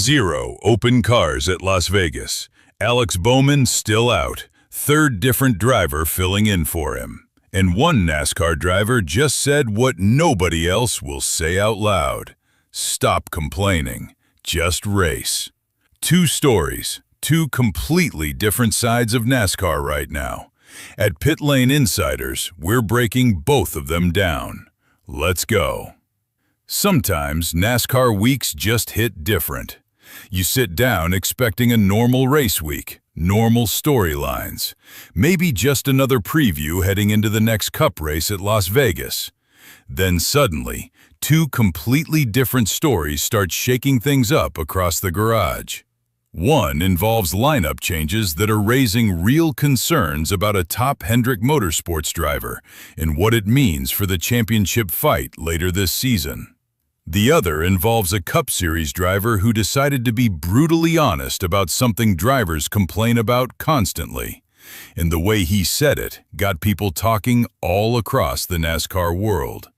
0 open cars at Las Vegas. Alex Bowman still out. Third different driver filling in for him. And one NASCAR driver just said what nobody else will say out loud. Stop complaining. Just race. Two stories, two completely different sides of NASCAR right now. At Pit Lane Insiders, we're breaking both of them down. Let's go. Sometimes NASCAR weeks just hit different. You sit down expecting a normal race week, normal storylines, maybe just another preview heading into the next Cup race at Las Vegas. Then suddenly, two completely different stories start shaking things up across the garage. One involves lineup changes that are raising real concerns about a top Hendrick Motorsports driver and what it means for the championship fight later this season. The other involves a Cup Series driver who decided to be brutally honest about something drivers complain about constantly. And the way he said it got people talking all across the NASCAR world.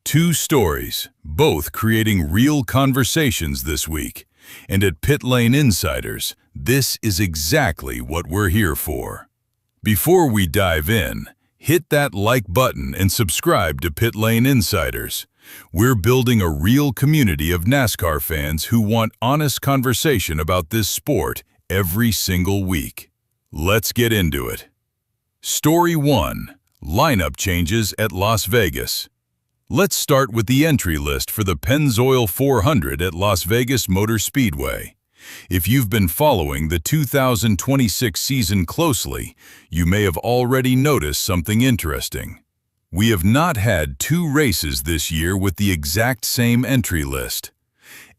Two stories, both creating real conversations this week. And at Pit Lane Insiders, this is exactly what we're here for. Before we dive in, hit that like button and subscribe to Pit Lane Insiders. We're building a real community of NASCAR fans who want honest conversation about this sport every single week. Let's get into it. Story 1. Lineup changes at Las Vegas. Let's start with the entry list for the Pennzoil 400 at Las Vegas Motor Speedway. If you've been following the 2026 season closely, you may have already noticed something interesting. We have not had two races this year with the exact same entry list.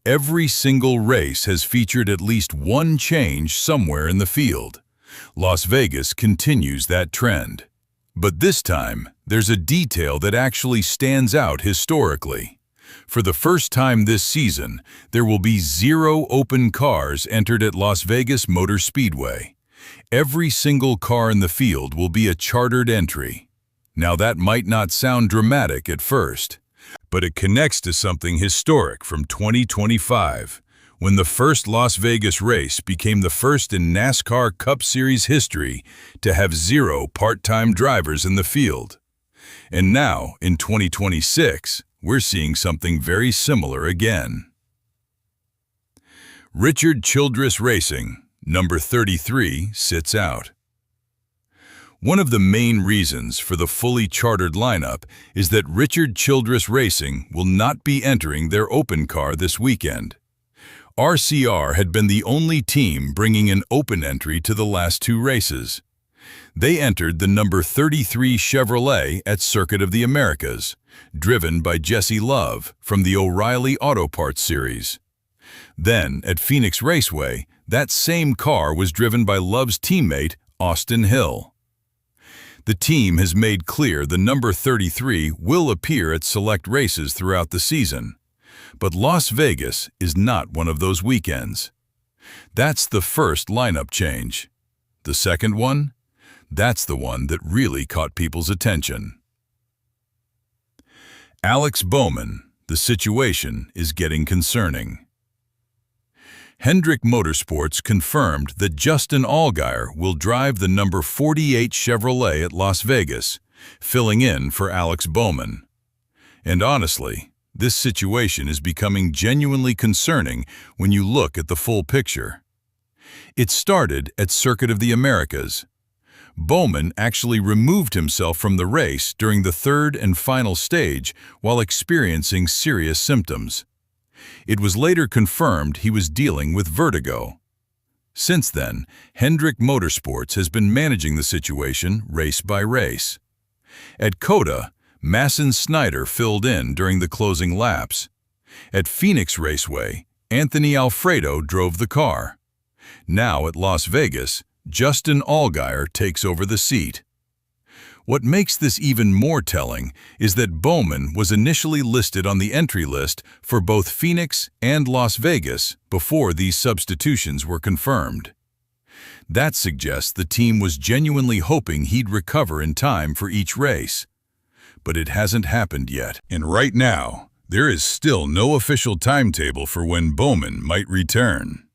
Every single race has featured at least one change somewhere in the field. Las Vegas continues that trend. But this time, there's a detail that actually stands out historically. For the first time this season, there will be 0 open cars entered at Las Vegas Motor Speedway. Every single car in the field will be a chartered entry. Now that might not sound dramatic at first, but it connects to something historic from 2025, when the first Las Vegas race became the first in NASCAR Cup Series history to have 0 part-time drivers in the field. And now, in 2026, we're seeing something very similar again. Richard Childress Racing, number 33, sits out. One of the main reasons for the fully chartered lineup is that Richard Childress Racing will not be entering their open car this weekend. RCR had been the only team bringing an open entry to the last two races. They entered the number 33 Chevrolet at Circuit of the Americas, driven by Jesse Love from the O'Reilly Auto Parts series. Then, at Phoenix Raceway, that same car was driven by Love's teammate, Austin Hill. The team has made clear the number 33 will appear at select races throughout the season. But Las Vegas is not one of those weekends. That's the first lineup change. The second one? That's the one that really caught people's attention. Alex Bowman, the situation is getting concerning. Hendrick Motorsports confirmed that Justin Allgaier will drive the number 48 Chevrolet at Las Vegas, filling in for Alex Bowman. And honestly, this situation is becoming genuinely concerning when you look at the full picture. It started at Circuit of the Americas. Bowman actually removed himself from the race during the third and final stage while experiencing serious symptoms. It was later confirmed he was dealing with vertigo. Since then, Hendrick Motorsports has been managing the situation race by race. At COTA, Masson Snyder filled in during the closing laps. At Phoenix Raceway, Anthony Alfredo drove the car. Now at Las Vegas, Justin Allgaier takes over the seat. What makes this even more telling is that Bowman was initially listed on the entry list for both Phoenix and Las Vegas before these substitutions were confirmed. That suggests the team was genuinely hoping he'd recover in time for each race. But it hasn't happened yet. And right now, there is still no official timetable for when Bowman might return.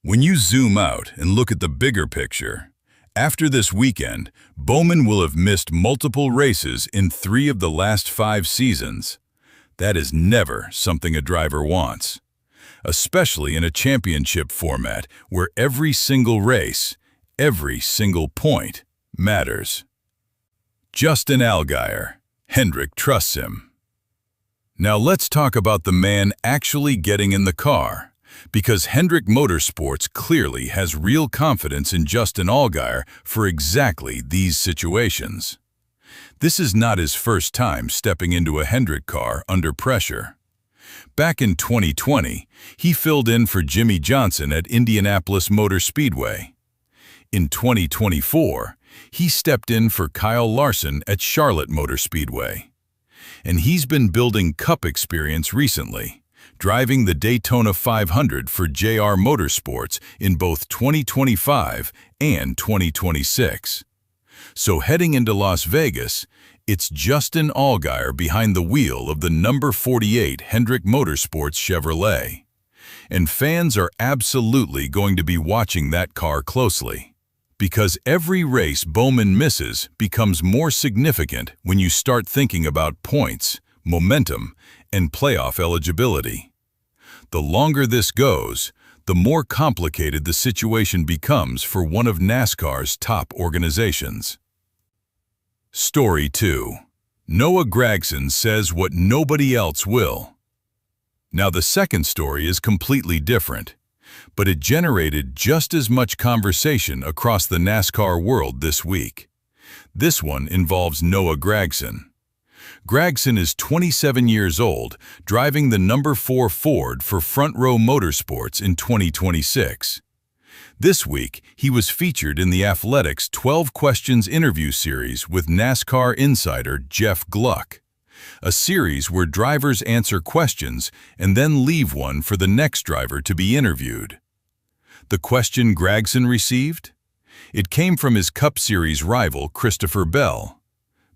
When you zoom out and look at the bigger picture, after this weekend, Bowman will have missed multiple races in 3 of the last 5 seasons. That is never something a driver wants, especially in a championship format where every single race, every single point matters. Justin Allgaier. Hendrick trusts him. Now let's talk about the man actually getting in the car, because Hendrick Motorsports clearly has real confidence in Justin Allgaier for exactly these situations. This is not his first time stepping into a Hendrick car under pressure. Back in 2020, he filled in for Jimmy Johnson at Indianapolis Motor Speedway. In 2024, he stepped in for Kyle Larson at Charlotte Motor Speedway. And he's been building Cup experience recently, driving the Daytona 500 for JR Motorsports in both 2025 and 2026. So heading into Las Vegas, it's Justin Allgaier behind the wheel of the number 48 Hendrick Motorsports Chevrolet. And fans are absolutely going to be watching that car closely, because every race Bowman misses becomes more significant when you start thinking about points, momentum, and playoff eligibility. The longer this goes, the more complicated the situation becomes for one of NASCAR's top organizations. Story 2. Noah Gragson says what nobody else will. Now the second story is completely different, but it generated just as much conversation across the NASCAR world this week. This one involves Noah Gragson. Gragson is 27 years old, driving the number 4 Ford for Front Row Motorsports in 2026. This week, he was featured in the Athletics 12 Questions interview series with NASCAR insider Jeff Gluck, a series where drivers answer questions and then leave one for the next driver to be interviewed. The question Gragson received? It came from his Cup Series rival Christopher Bell.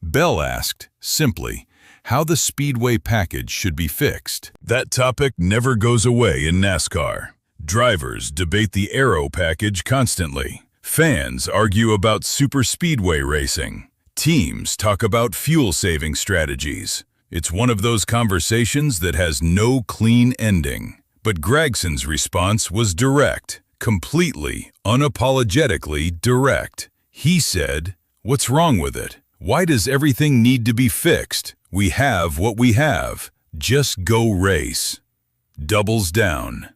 Bell asked, simply, how the Speedway package should be fixed. That topic never goes away in NASCAR. Drivers debate the aero package constantly. Fans argue about super speedway racing. Teams talk about fuel-saving strategies. It's one of those conversations that has no clean ending. But Gragson's response was direct, completely, unapologetically direct. He said, "What's wrong with it? Why does everything need to be fixed? We have what we have. Just go race." Doubles down.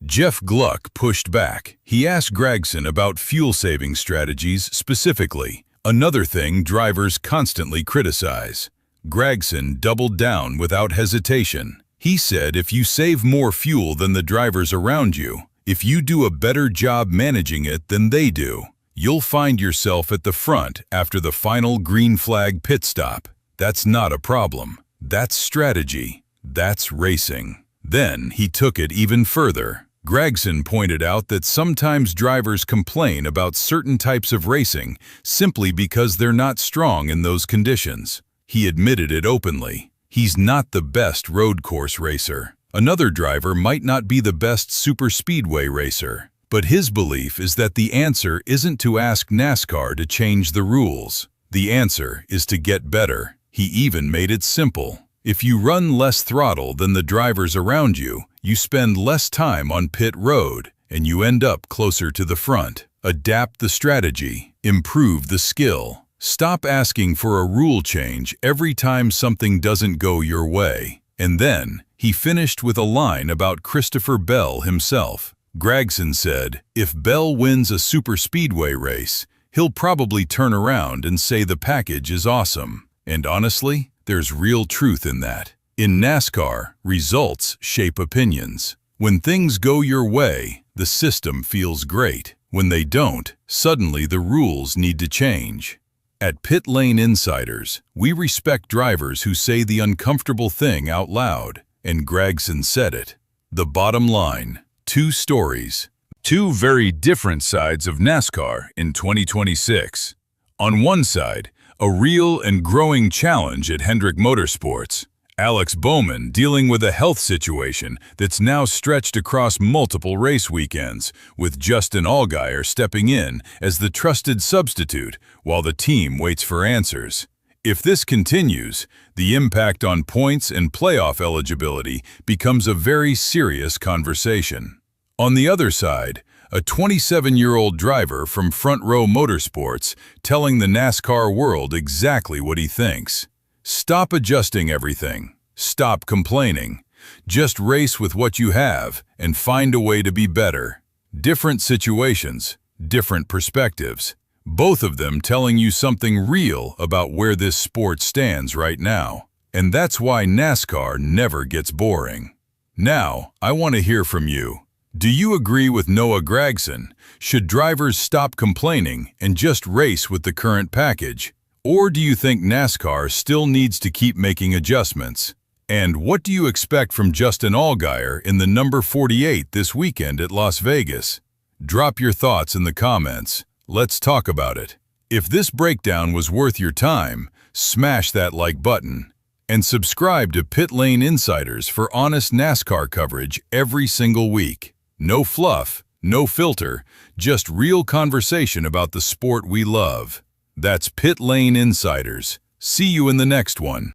Jeff Gluck pushed back. He asked Gragson about fuel-saving strategies specifically, another thing drivers constantly criticize. Gragson doubled down without hesitation. He said if you save more fuel than the drivers around you, if you do a better job managing it than they do, you'll find yourself at the front after the final green flag pit stop. That's not a problem. That's strategy. That's racing. Then he took it even further. Gragson pointed out that sometimes drivers complain about certain types of racing simply because they're not strong in those conditions. He admitted it openly. He's not the best road course racer. Another driver might not be the best super speedway racer. But his belief is that the answer isn't to ask NASCAR to change the rules. The answer is to get better. He even made it simple. If you run less throttle than the drivers around you, you spend less time on pit road, and you end up closer to the front. Adapt the strategy. Improve the skill. Stop asking for a rule change every time something doesn't go your way. And then, he finished with a line about Christopher Bell himself. Gragson said, if Bell wins a super speedway race, he'll probably turn around and say the package is awesome. And honestly, there's real truth in that. In NASCAR, results shape opinions. When things go your way, the system feels great. When they don't, suddenly the rules need to change. At Pit Lane Insiders, we respect drivers who say the uncomfortable thing out loud, and Gragson said it. The bottom line, 2 stories. 2 very different sides of NASCAR in 2026. On one side, a real and growing challenge at Hendrick Motorsports. Alex Bowman dealing with a health situation that's now stretched across multiple race weekends, with Justin Allgaier stepping in as the trusted substitute while the team waits for answers. If this continues, the impact on points and playoff eligibility becomes a very serious conversation. On the other side, a 27-year-old driver from Front Row Motorsports telling the NASCAR world exactly what he thinks. Stop adjusting everything. Stop complaining. Just race with what you have and find a way to be better. Different situations, different perspectives. Both of them telling you something real about where this sport stands right now. And that's why NASCAR never gets boring. Now, I want to hear from you. Do you agree with Noah Gragson? Should drivers stop complaining and just race with the current package? Or do you think NASCAR still needs to keep making adjustments? And what do you expect from Justin Allgaier in the number 48 this weekend at Las Vegas? Drop your thoughts in the comments. Let's talk about it. If this breakdown was worth your time, smash that like button and subscribe to Pit Lane Insiders for honest NASCAR coverage every single week. No fluff, no filter, just real conversation about the sport we love. That's Pit Lane Insiders. See you in the next one.